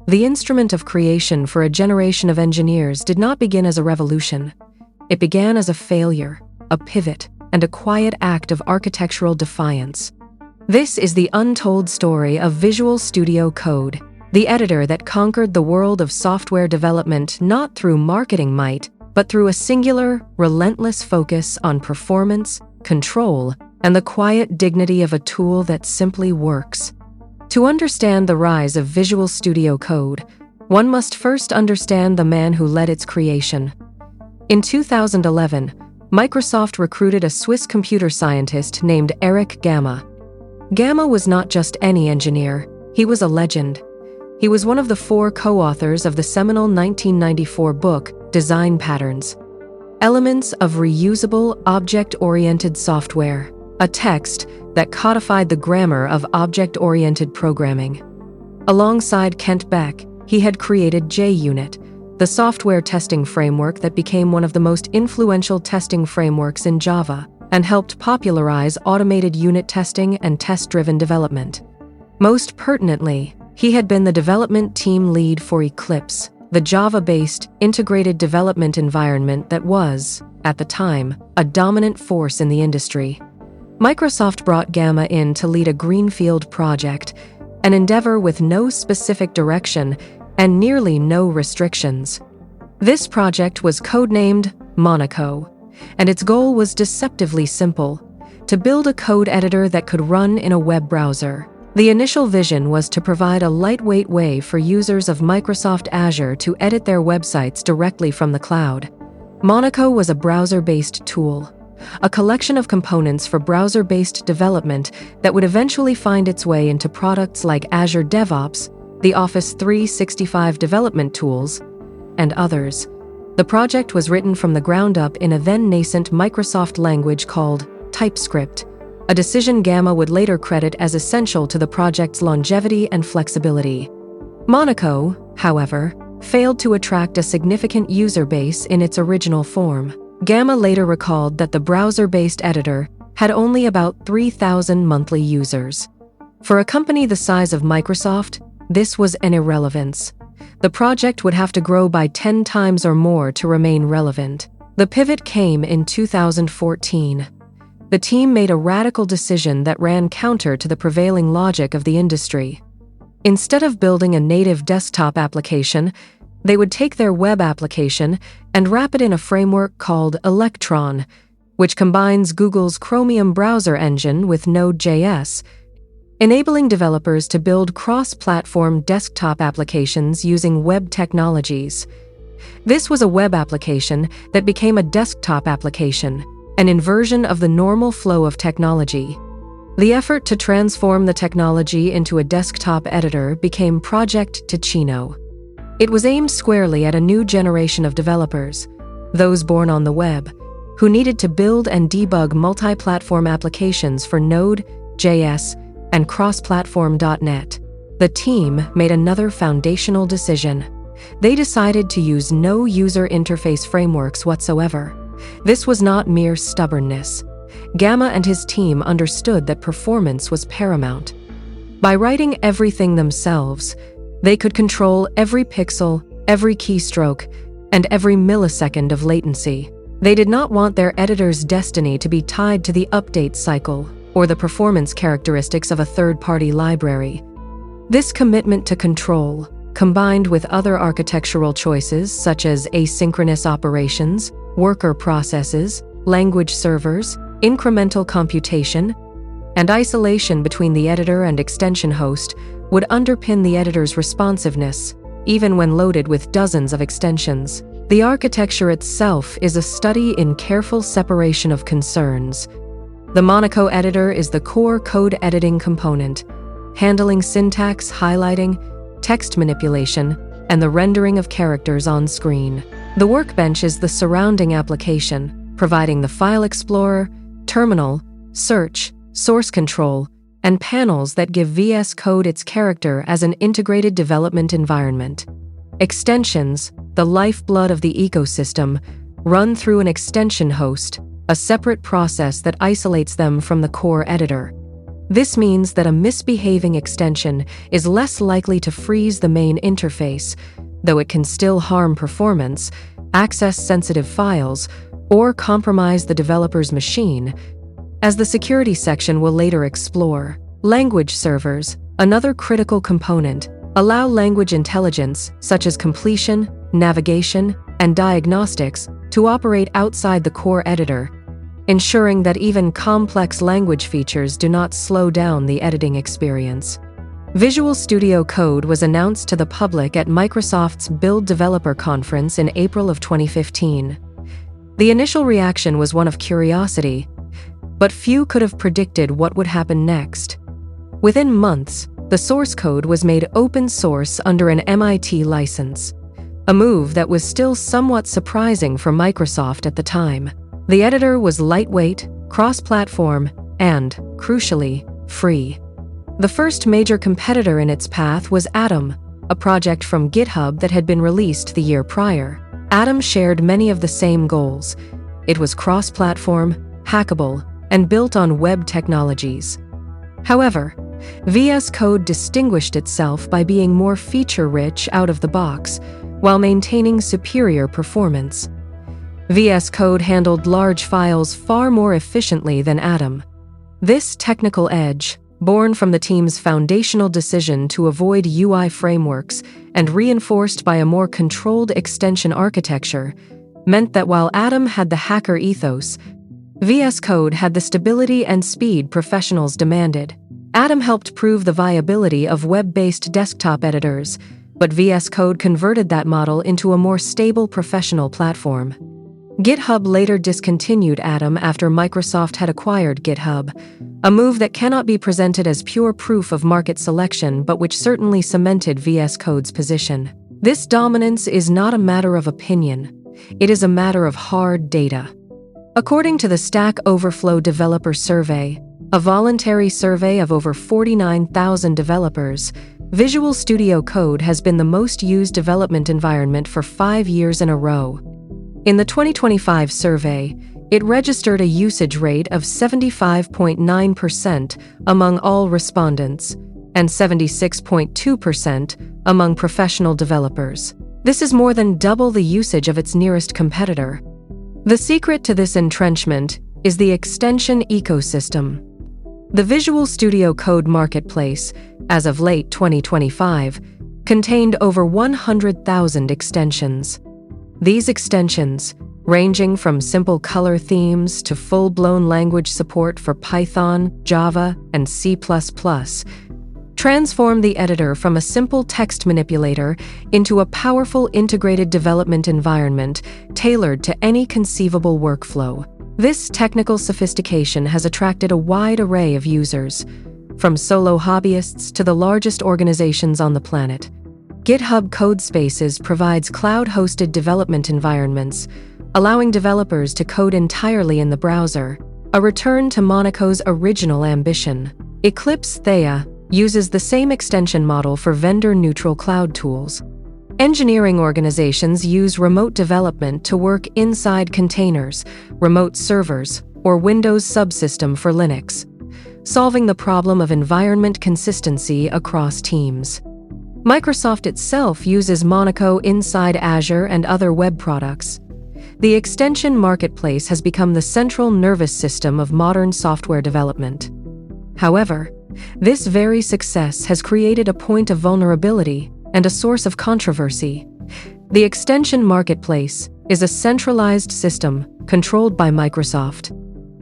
The instrument of creation for a generation of engineers did not begin as a revolution. It began as a failure, a pivot, and a quiet act of architectural defiance. This is the untold story of Visual Studio Code, the editor that conquered the world of software development not through marketing might, but through a singular, relentless focus on performance, control, and the quiet dignity of a tool that simply works. To understand the rise of Visual Studio Code, one must first understand the man who led its creation. In 2011, Microsoft recruited a Swiss computer scientist named Eric Gamma. Gamma was not just any engineer, he was a legend. He was one of the 4 co-authors of the seminal 1994 book, Design Patterns: Elements of Reusable Object-Oriented Software, a text that codified the grammar of object-oriented programming. Alongside Kent Beck, he had created JUnit, the software testing framework that became one of the most influential testing frameworks in Java and helped popularize automated unit testing and test-driven development. Most pertinently, he had been the development team lead for Eclipse, the Java-based, integrated development environment that was, at the time, a dominant force in the industry. Microsoft brought Gamma in to lead a greenfield project, an endeavor with no specific direction and nearly no restrictions. This project was codenamed Monaco, and its goal was deceptively simple: to build a code editor that could run in a web browser. The initial vision was to provide a lightweight way for users of Microsoft Azure to edit their websites directly from the cloud. Monaco was a browser-based tool, a collection of components for browser-based development that would eventually find its way into products like Azure DevOps, the Office 365 development tools, and others. The project was written from the ground up in a then-nascent Microsoft language called TypeScript, a decision Gamma would later credit as essential to the project's longevity and flexibility. Monaco, however, failed to attract a significant user base in its original form. Gamma later recalled that the browser-based editor had only about 3,000 monthly users. For a company the size of Microsoft, this was an irrelevance. The project would have to grow by 10 times or more to remain relevant. The pivot came in 2014. The team made a radical decision that ran counter to the prevailing logic of the industry. Instead of building a native desktop application, they would take their web application and wrap it in a framework called Electron, which combines Google's Chromium browser engine with Node.js, enabling developers to build cross-platform desktop applications using web technologies. This was a web application that became a desktop application, an inversion of the normal flow of technology. The effort to transform the technology into a desktop editor became Project Tino. It was aimed squarely at a new generation of developers, those born on the web, who needed to build and debug multi-platform applications for Node.js and cross-platform.net. The team made another foundational decision. They decided to use no user interface frameworks whatsoever. This was not mere stubbornness. Gamma and his team understood that performance was paramount. By writing everything themselves, they could control every pixel, every keystroke, and every millisecond of latency. They did not want their editor's destiny to be tied to the update cycle or the performance characteristics of a third-party library. This commitment to control, combined with other architectural choices such as asynchronous operations, worker processes, language servers, incremental computation, and isolation between the editor and extension host, would underpin the editor's responsiveness, even when loaded with dozens of extensions. The architecture itself is a study in careful separation of concerns. The Monaco editor is the core code editing component, handling syntax, highlighting, text manipulation, and the rendering of characters on screen. The workbench is the surrounding application, providing the file explorer, terminal, search, source control, and panels that give VS Code its character as an integrated development environment. Extensions, the lifeblood of the ecosystem, run through an extension host, a separate process that isolates them from the core editor. This means that a misbehaving extension is less likely to freeze the main interface, though it can still harm performance, access sensitive files, or compromise the developer's machine, as the security section will later explore. Language servers, another critical component, allow language intelligence, such as completion, navigation, and diagnostics, to operate outside the core editor, ensuring that even complex language features do not slow down the editing experience. Visual Studio Code was announced to the public at Microsoft's Build Developer Conference in April of 2015. The initial reaction was one of curiosity, but few could have predicted what would happen next. Within months, the source code was made open source under an MIT license, a move that was still somewhat surprising for Microsoft at the time. The editor was lightweight, cross-platform, and, crucially, free. The first major competitor in its path was Atom, a project from GitHub that had been released the year prior. Atom shared many of the same goals. It was cross-platform, hackable, and built on web technologies. However, VS Code distinguished itself by being more feature-rich out of the box, while maintaining superior performance. VS Code handled large files far more efficiently than Atom. This technical edge, born from the team's foundational decision to avoid UI frameworks and reinforced by a more controlled extension architecture, meant that while Atom had the hacker ethos, VS Code had the stability and speed professionals demanded. Atom helped prove the viability of web-based desktop editors, but VS Code converted that model into a more stable professional platform. GitHub later discontinued Atom after Microsoft had acquired GitHub, a move that cannot be presented as pure proof of market selection but which certainly cemented VS Code's position. This dominance is not a matter of opinion, it is a matter of hard data. According to the Stack Overflow Developer Survey, a voluntary survey of over 49,000 developers, Visual Studio Code has been the most used development environment for 5 years in a row. In the 2025 survey, it registered a usage rate of 75.9% among all respondents and 76.2% among professional developers. This is more than double the usage of its nearest competitor. The secret to this entrenchment is the extension ecosystem. The Visual Studio Code marketplace, as of late 2025, contained over 100,000 extensions. These extensions, ranging from simple color themes to full-blown language support for Python, Java, and C++, transform the editor from a simple text manipulator into a powerful integrated development environment tailored to any conceivable workflow. This technical sophistication has attracted a wide array of users, from solo hobbyists to the largest organizations on the planet. GitHub Codespaces provides cloud-hosted development environments, allowing developers to code entirely in the browser, a return to Monaco's original ambition. Eclipse Theia uses the same extension model for vendor-neutral cloud tools. Engineering organizations use remote development to work inside containers, remote servers, or Windows subsystem for Linux, solving the problem of environment consistency across teams. Microsoft itself uses Monaco inside Azure and other web products. The extension marketplace has become the central nervous system of modern software development. However, this very success has created a point of vulnerability and a source of controversy. The extension marketplace is a centralized system controlled by Microsoft.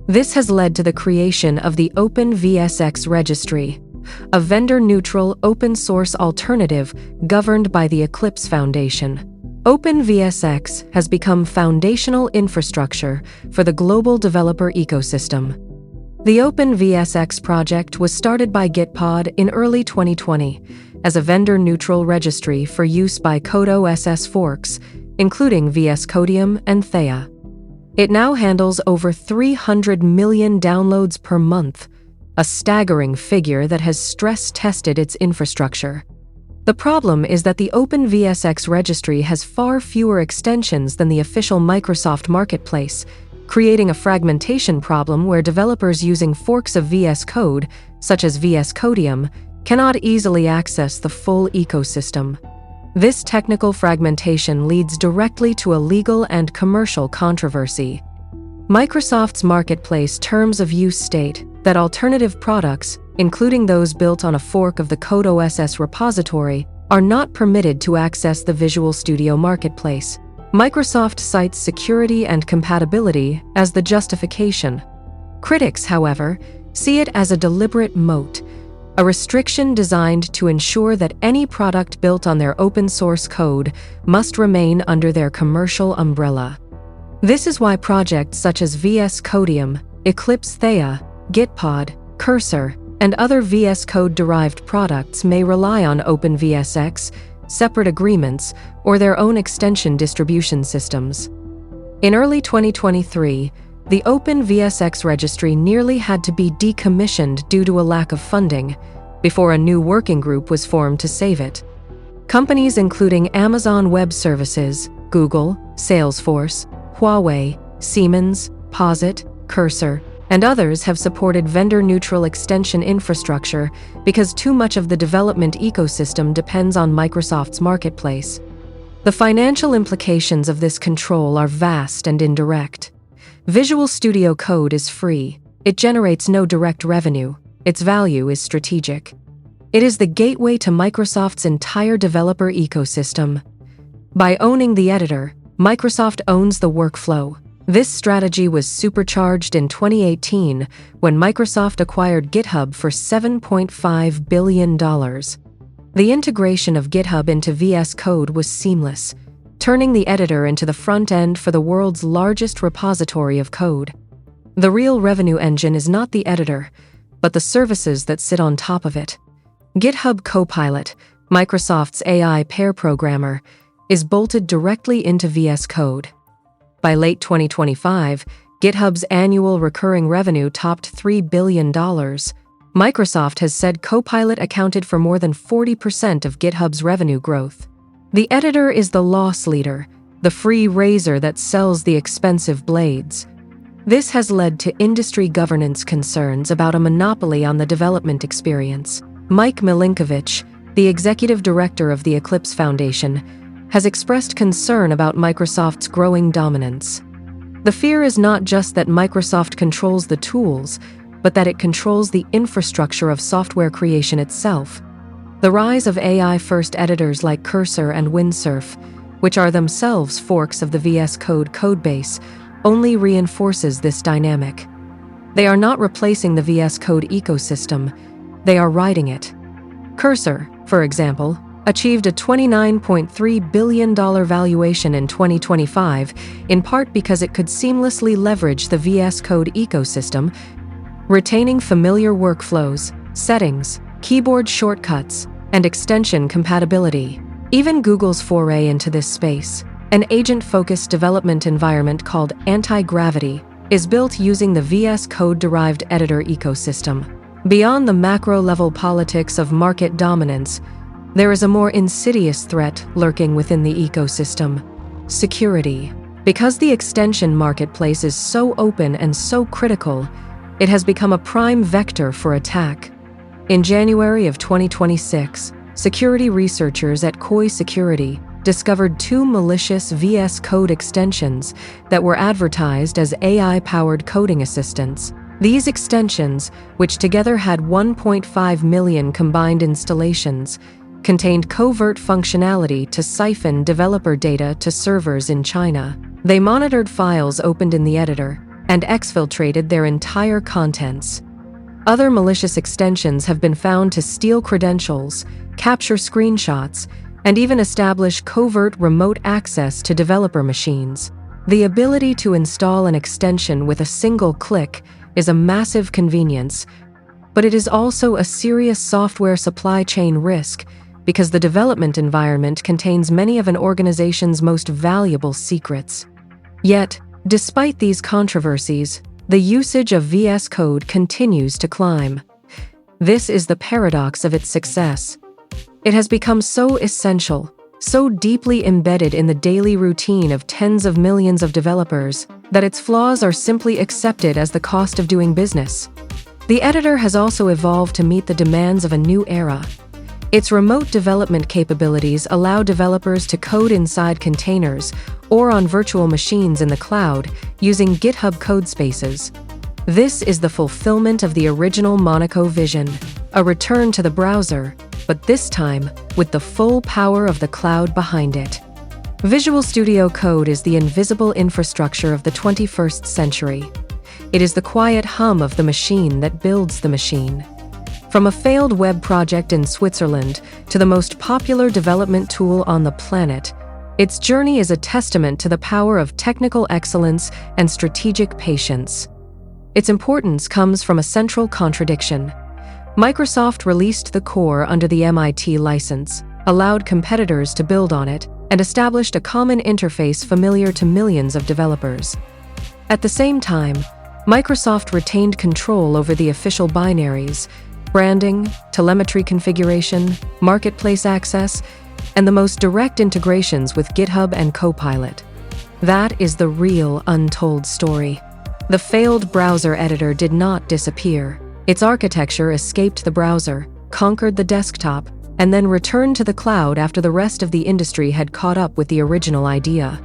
This has led to the creation of the OpenVSX registry, a vendor-neutral open-source alternative governed by the Eclipse Foundation. OpenVSX has become foundational infrastructure for the global developer ecosystem. The OpenVSX project was started by Gitpod in early 2020 as a vendor-neutral registry for use by CodeOSS forks, including VS Codium and Theia. It now handles over 300 million downloads per month, a staggering figure that has stress-tested its infrastructure. The problem is that the OpenVSX registry has far fewer extensions than the official Microsoft marketplace, creating a fragmentation problem where developers using forks of VS Code such as VS Code, cannot easily access the full ecosystem. This technical fragmentation leads directly to a legal and commercial controversy. Microsoft's marketplace terms of use state that alternative products, including those built on a fork of the CodeOSS repository, are not permitted to access the Visual Studio marketplace. Microsoft cites security and compatibility as the justification. Critics, however, see it as a deliberate moat, a restriction designed to ensure that any product built on their open-source code must remain under their commercial umbrella. This is why projects such as VS Code, Eclipse Theia, Gitpod, Cursor, and other VS Code-derived products may rely on OpenVSX, separate agreements, or their own extension distribution systems. In early 2023, the OpenVSX registry nearly had to be decommissioned due to a lack of funding, before a new working group was formed to save it. Companies including Amazon Web Services, Google, Salesforce, Huawei, Siemens, Posit, Cursor, and others have supported vendor-neutral extension infrastructure because too much of the development ecosystem depends on Microsoft's marketplace. The financial implications of this control are vast and indirect. Visual Studio Code is free. It generates no direct revenue. Its value is strategic. It is the gateway to Microsoft's entire developer ecosystem. By owning the editor, Microsoft owns the workflow. This strategy was supercharged in 2018 when Microsoft acquired GitHub for $7.5 billion. The integration of GitHub into VS Code was seamless, turning the editor into the front end for the world's largest repository of code. The real revenue engine is not the editor, but the services that sit on top of it. GitHub Copilot, Microsoft's AI pair programmer, is bolted directly into VS Code. By late 2025, GitHub's annual recurring revenue topped $3 billion. Microsoft has said Copilot accounted for more than 40% of GitHub's revenue growth. The editor is the loss leader, the free razor that sells the expensive blades. This has led to industry governance concerns about a monopoly on the development experience. Mike Milinkovich, the executive director of the Eclipse Foundation, has expressed concern about Microsoft's growing dominance. The fear is not just that Microsoft controls the tools, but that it controls the infrastructure of software creation itself. The rise of AI-first editors like Cursor and Windsurf, which are themselves forks of the VS Code codebase, only reinforces this dynamic. They are not replacing the VS Code ecosystem, they are riding it. Cursor, for example, achieved a $29.3 billion valuation in 2025, in part because it could seamlessly leverage the VS Code ecosystem, retaining familiar workflows, settings, keyboard shortcuts, and extension compatibility. Even Google's foray into this space, an agent-focused development environment called Anti-Gravity, is built using the VS Code-derived editor ecosystem. Beyond the macro-level politics of market dominance, there is a more insidious threat lurking within the ecosystem: security. Because the extension marketplace is so open and so critical, it has become a prime vector for attack. In January of 2026, security researchers at Koi Security discovered 2 malicious VS Code extensions that were advertised as AI-powered coding assistants. These extensions, which together had 1.5 million combined installations, contained covert functionality to siphon developer data to servers in China. They monitored files opened in the editor and exfiltrated their entire contents. Other malicious extensions have been found to steal credentials, capture screenshots, and even establish covert remote access to developer machines. The ability to install an extension with a single click is a massive convenience, but it is also a serious software supply chain risk because the development environment contains many of an organization's most valuable secrets. Yet, despite these controversies, the usage of VS Code continues to climb. This is the paradox of its success. It has become so essential, so deeply embedded in the daily routine of tens of millions of developers, that its flaws are simply accepted as the cost of doing business. The editor has also evolved to meet the demands of a new era. Its remote development capabilities allow developers to code inside containers or on virtual machines in the cloud using GitHub Codespaces. This is the fulfillment of the original Monaco vision, a return to the browser, but this time with the full power of the cloud behind it. Visual Studio Code is the invisible infrastructure of the 21st century. It is the quiet hum of the machine that builds the machine. From a failed web project in Switzerland to the most popular development tool on the planet, its journey is a testament to the power of technical excellence and strategic patience. Its importance comes from a central contradiction. Microsoft released the core under the MIT license, allowed competitors to build on it, and established a common interface familiar to millions of developers. At the same time, Microsoft retained control over the official binaries, branding, telemetry configuration, marketplace access, and the most direct integrations with GitHub and Copilot. That is the real untold story. The failed browser editor did not disappear. Its architecture escaped the browser, conquered the desktop, and then returned to the cloud after the rest of the industry had caught up with the original idea.